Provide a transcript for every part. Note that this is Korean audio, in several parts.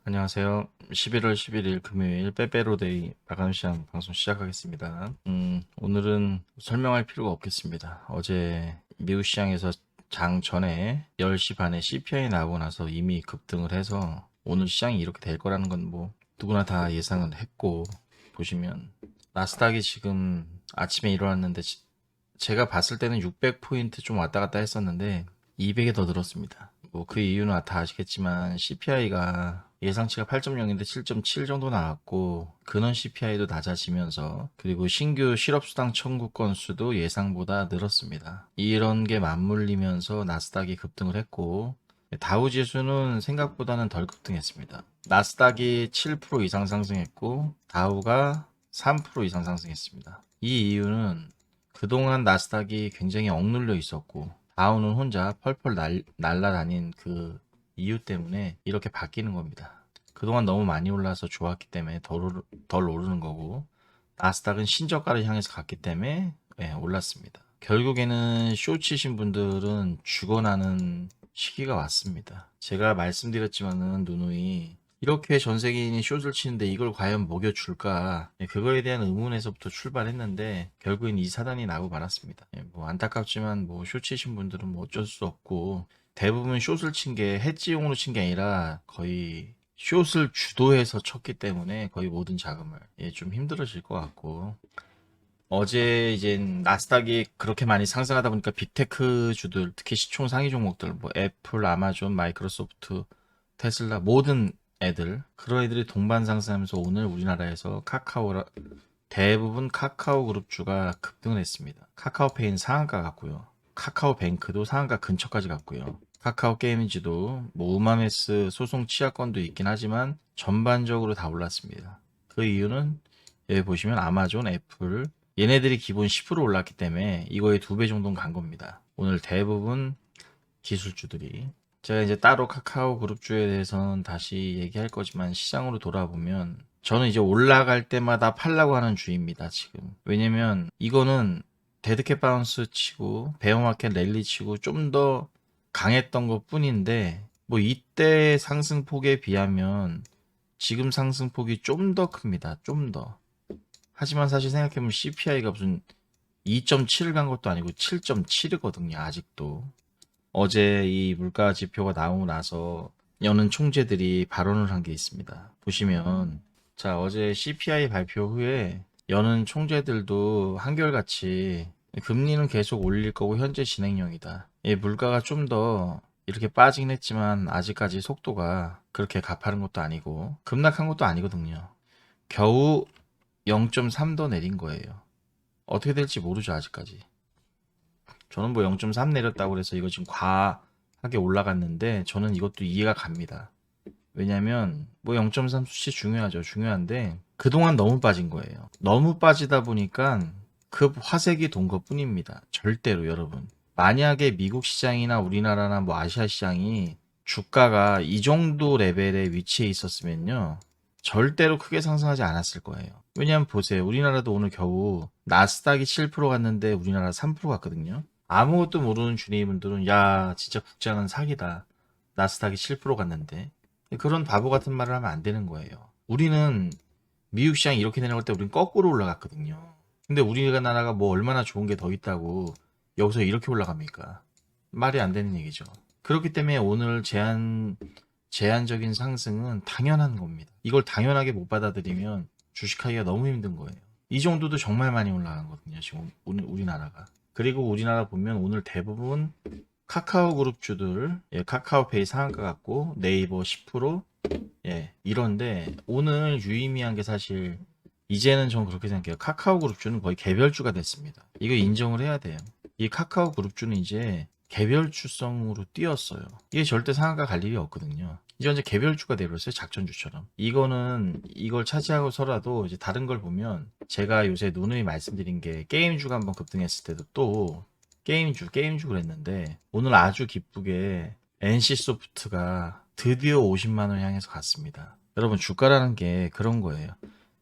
안녕하세요. 11월 11일 금요일 빼빼로데이 마감시장 방송 시작하겠습니다. 오늘은 설명할 필요가 없겠습니다. 어제 미국 시장에서 장 전에 10시 반에 CPI 나오고 나서 이미 급등을 해서 오늘 시장이 이렇게 될 거라는 건 뭐 누구나 다 예상은 했고, 보시면 나스닥이 지금 아침에 일어났는데 제가 봤을 때는 600포인트 좀 왔다 갔다 했었는데 200에 더 늘었습니다. 뭐 그 이유는 다 아시겠지만 CPI가 예상치가 8.0인데 7.7 정도 나왔고, 근원 CPI도 낮아지면서, 그리고 신규 실업수당 청구 건수도 예상보다 늘었습니다. 이런 게 맞물리면서 나스닥이 급등을 했고, 다우지수는 생각보다는 덜 급등했습니다. 나스닥이 7% 이상 상승했고 다우가 3% 이상 상승했습니다. 이 이유는 그동안 나스닥이 굉장히 억눌려 있었고 다우는 혼자 펄펄 날아다닌 그 이유 때문에 이렇게 바뀌는 겁니다. 그동안 너무 많이 올라서 좋았기 때문에 덜 오르는 거고, 나스닥은 신저가를 향해서 갔기 때문에 올랐습니다. 결국에는 쇼 치신 분들은 죽어나는 시기가 왔습니다. 제가 말씀드렸지만은 누누이 이렇게 전 세계인이 숏을 치는데 이걸 과연 먹여줄까? 그거에 대한 의문에서부터 출발했는데 결국엔 이 사단이 나고 말았습니다. 뭐 안타깝지만 뭐 숏 치신 분들은 뭐 어쩔 수 없고, 대부분 숏을 친 게 해지용으로 친 게 아니라 거의 숏을 주도해서 쳤기 때문에 거의 모든 자금을 좀 힘들어질 것 같고, 어제 이제 나스닥이 그렇게 많이 상승하다 보니까 빅테크 주들, 특히 시총 상위 종목들, 뭐 애플, 아마존, 마이크로소프트, 테슬라, 모든 애들, 그런 애들이 동반 상승하면서 오늘 우리나라에서 대부분 카카오 그룹주가 급등을 했습니다. 카카오페이는 상한가 갔고요. 카카오뱅크도 상한가 근처까지 갔고요. 카카오 게임즈도 뭐 우마메스 소송 취하권도 있긴 하지만 전반적으로 다 올랐습니다. 그 이유는 여기 보시면 아마존, 애플, 얘네들이 기본 10% 올랐기 때문에 이거의 2배 정도는 간 겁니다. 오늘 대부분 기술주들이. 제가 이제 따로 카카오 그룹주에 대해서는 다시 얘기할 거지만, 시장으로 돌아보면 저는 이제 올라갈 때마다 팔라고 하는 주의입니다, 지금. 왜냐면 이거는 데드캣 바운스 치고 베어마켓 랠리 치고 좀 더 강했던 것 뿐인데, 뭐 이때 상승폭에 비하면 지금 상승폭이 좀 더 큽니다. 좀 더. 하지만 사실 생각해보면 CPI가 무슨 2.7을 간 것도 아니고 7.7이거든요, 아직도. 어제 이 물가 지표가 나오고 나서 여는 총재들이 발언을 한 게 있습니다. 보시면, 자, 어제 CPI 발표 후에 여는 총재들도 한결같이 금리는 계속 올릴 거고 현재 진행형이다. 물가가 좀 더 이렇게 빠지긴 했지만 아직까지 속도가 그렇게 가파른 것도 아니고 급락한 것도 아니거든요. 겨우 0.3도 내린 거예요. 어떻게 될지 모르죠, 아직까지. 저는 뭐 0.3 내렸다고 그래서 이거 지금 과하게 올라갔는데 저는 이것도 이해가 갑니다. 왜냐면 뭐 0.3 수치 중요하죠. 중요한데 그동안 너무 빠진 거예요. 너무 빠지다 보니까 급 화색이 돈 것뿐입니다. 절대로 여러분. 만약에 미국 시장이나 우리나라나 뭐 아시아 시장이 주가가 이 정도 레벨에 위치해 있었으면요, 절대로 크게 상승하지 않았을 거예요. 왜냐면 보세요. 우리나라도 오늘 겨우 나스닥이 7% 갔는데 우리나라 3% 갔거든요. 아무것도 모르는 주니분들은 야, 진짜 국장은 사기다. 나스닥이 7% 갔는데. 그런 바보 같은 말을 하면 안 되는 거예요. 우리는 미국 시장이 이렇게 내려갈 때 우리는 거꾸로 올라갔거든요. 근데 우리나라가 뭐 얼마나 좋은 게 더 있다고 여기서 이렇게 올라갑니까? 말이 안 되는 얘기죠. 그렇기 때문에 오늘 제한적인 상승은 당연한 겁니다. 이걸 당연하게 못 받아들이면 주식하기가 너무 힘든 거예요. 이 정도도 정말 많이 올라가거든요, 지금 우리나라가. 그리고 우리나라 보면 오늘 대부분 카카오 그룹주들, 카카오페이 상한가 같고 네이버 10%, 이런데 오늘 유의미한 게, 사실 이제는 전 그렇게 생각해요. 카카오 그룹주는 거의 개별주가 됐습니다. 이거 인정을 해야 돼요. 이 카카오 그룹주는 이제 개별주성으로 뛰었어요. 이게 절대 상한가 갈 일이 없거든요. 이제 완전 개별주가 되버렸어요, 작전주처럼. 이거는 이걸 차지하고서라도 이제 다른 걸 보면, 제가 요새 누누이 말씀드린 게 게임주가 한번 급등했을 때도 또 게임주 그랬는데, 오늘 아주 기쁘게 NC소프트가 드디어 50만 원 향해서 갔습니다. 여러분, 주가라는 게 그런 거예요.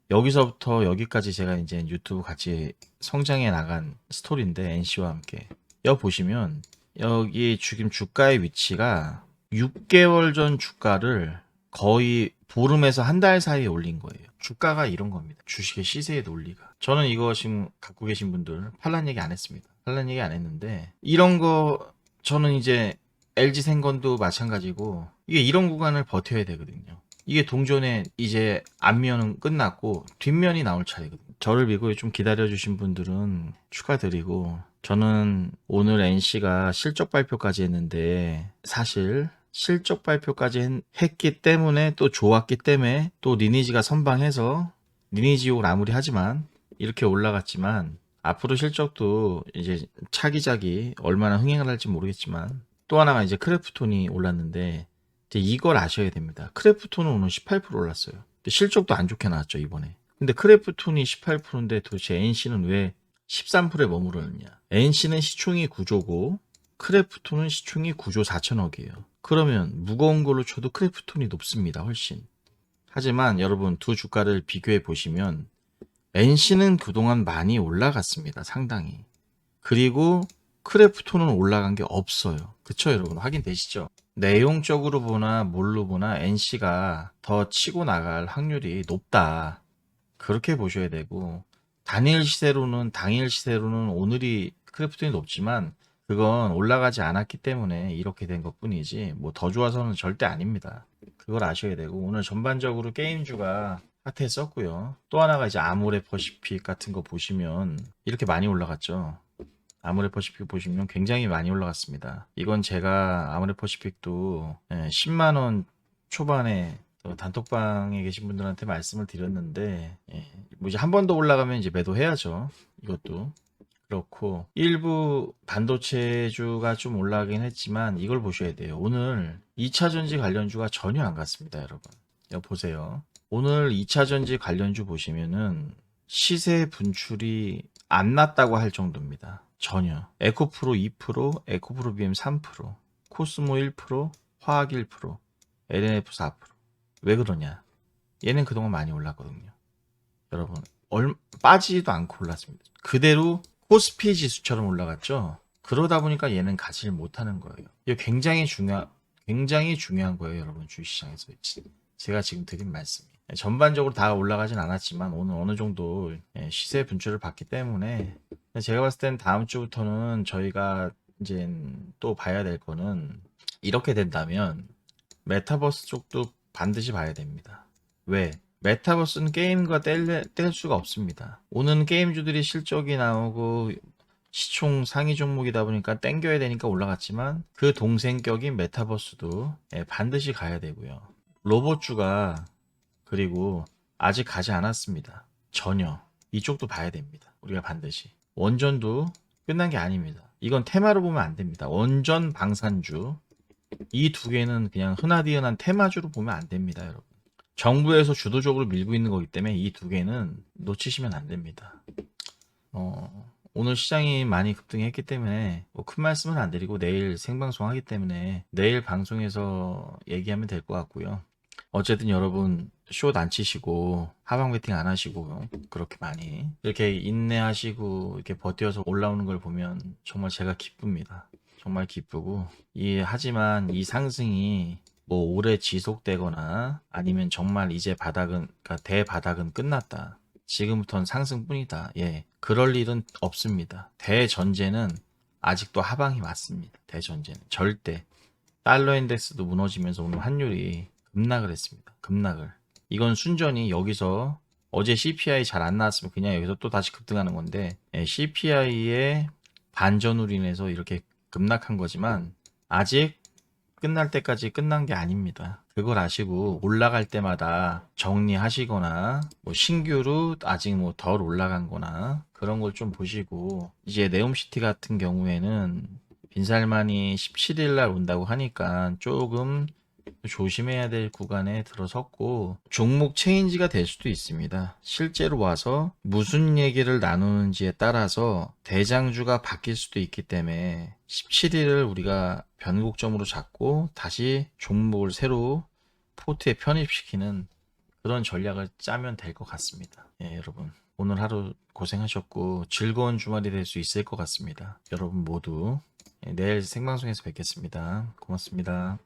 여기서부터 여기까지 제가 이제 유튜브 같이 성장해 나간 스토리인데, NC와 함께. 여기 보시면 여기 지금 주가의 위치가 6개월 전 주가를 거의 보름에서 한 달 사이에 올린 거예요. 주가가 이런 겁니다. 주식의 시세의 논리가. 저는 이거 지금 갖고 계신 분들 팔란 얘기 안 했습니다. 팔란 얘기 안 했는데 이런 거 저는 이제 LG 생건도 마찬가지고 이게 이런 구간을 버텨야 되거든요. 이게 동전에 이제 앞면은 끝났고 뒷면이 나올 차례거든요. 저를 믿고 좀 기다려주신 분들은 축하드리고 저는 오늘 NC가 실적 발표까지 했는데 사실 실적 발표까지 했기 때문에 또 좋았기 때문에 또 리니지가 선방해서 리니지욕을 아무리 하지만 이렇게 올라갔지만 앞으로 실적도 이제 차기작이 얼마나 흥행을 할지 모르겠지만 또 하나가 이제 크래프톤이 올랐는데 이제 이걸 아셔야 됩니다. 크래프톤은 오늘 18% 올랐어요. 근데 실적도 안 좋게 나왔죠 이번에. 근데 크래프톤이 18%인데 도대체 NC는 왜 13%에 머무르느냐. NC는 시총이 9조고 크래프톤은 시총이 9조 4천억이에요. 그러면 무거운 걸로 쳐도 크래프톤이 높습니다. 훨씬. 하지만 여러분 두 주가를 비교해 보시면 NC는 그동안 많이 올라갔습니다. 상당히. 그리고 크래프톤은 올라간 게 없어요. 그쵸 여러분 확인되시죠? 내용적으로 보나 뭘로 보나 NC가 더 치고 나갈 확률이 높다. 그렇게 보셔야 되고 당일 시세로는 오늘이 크래프톤이 높지만 그건 올라가지 않았기 때문에 이렇게 된 것뿐이지 뭐 더 좋아서는 절대 아닙니다. 그걸 아셔야 되고 오늘 전반적으로 게임주가 핫했었고요. 또 하나가 이제 아모레퍼시픽 같은 거 보시면 이렇게 많이 올라갔죠. 아모레퍼시픽 보시면 굉장히 많이 올라갔습니다. 이건 제가 아모레퍼시픽도 10만원 초반에 단톡방에 계신 분들한테 말씀을 드렸는데 뭐 이제 한 번 더 올라가면 이제 매도해야죠. 이것도 그렇고 일부 반도체주가 좀 올라가긴 했지만 이걸 보셔야 돼요. 오늘 2차전지 관련주가 전혀 안 갔습니다. 여러분 여기 보세요. 오늘 2차전지 관련주 보시면은 시세 분출이 안 났다고 할 정도입니다. 전혀. 에코프로 2%, 에코프로 BM 3%, 코스모 1%, 화학 1%, LNF 4%. 왜 그러냐? 얘는 그동안 많이 올랐거든요. 여러분, 빠지지도 않고 올랐습니다. 그대로 코스피 지수처럼 올라갔죠? 그러다 보니까 얘는 가지를 못하는 거예요. 이게 굉장히 중요한 거예요, 여러분, 주식시장에서. 제가 지금 드린 말씀이. 전반적으로 다 올라가진 않았지만 오늘 어느 정도 시세 분출을 받기 때문에 제가 봤을 땐 다음 주부터는 저희가 이제 또 봐야 될 거는 이렇게 된다면 메타버스 쪽도 반드시 봐야 됩니다. 왜? 메타버스는 게임과 뗄 수가 없습니다. 오는 게임주들이 실적이 나오고 시총 상위 종목이다 보니까 땡겨야 되니까 올라갔지만 그 동생격인 메타버스도 반드시 가야 되고요. 로봇주가 그리고 아직 가지 않았습니다. 전혀. 이쪽도 봐야 됩니다. 우리가 반드시. 원전도 끝난 게 아닙니다. 이건 테마로 보면 안 됩니다. 원전 방산주. 이 두 개는 그냥 흔하디흔한 테마주로 보면 안 됩니다, 여러분. 정부에서 주도적으로 밀고 있는 거기 때문에 이 두 개는 놓치시면 안 됩니다. 오늘 시장이 많이 급등했기 때문에 뭐큰 말씀은 안 드리고 내일 생방송 하기 때문에 내일 방송에서 얘기하면 될 것 같고요. 어쨌든 여러분 숏 안 치시고 하방 베팅 안 하시고 그렇게 많이 이렇게 인내하시고 이렇게 버텨서 올라오는 걸 보면 정말 제가 기쁩니다. 정말 기쁘고 하지만 이 상승이 뭐 오래 지속되거나 아니면 정말 이제 그러니까 대바닥은 끝났다. 지금부터는 상승뿐이다. 그럴 일은 없습니다. 대전제는 아직도 하방이 맞습니다. 대전제는 절대. 달러 인덱스도 무너지면서 오늘 환율이 급락을 했습니다. 급락을. 이건 순전히 여기서 어제 CPI 잘 안 나왔으면 그냥 여기서 또 다시 급등하는 건데 CPI의 반전으로 인해서 이렇게 급락한 거지만 아직 끝날 때까지 끝난 게 아닙니다. 그걸 아시고 올라갈 때마다 정리하시거나 뭐 신규로 아직 뭐 덜 올라간 거나 그런 걸 좀 보시고 이제 네옴시티 같은 경우에는 빈살만이 17일 날 온다고 하니까 조금 조심해야 될 구간에 들어섰고 종목 체인지가 될 수도 있습니다. 실제로 와서 무슨 얘기를 나누는지에 따라서 대장주가 바뀔 수도 있기 때문에 17일을 우리가 변곡점으로 잡고 다시 종목을 새로 포트에 편입시키는 그런 전략을 짜면 될 것 같습니다. 여러분 오늘 하루 고생하셨고 즐거운 주말이 될 수 있을 것 같습니다. 여러분 모두 내일 생방송에서 뵙겠습니다. 고맙습니다.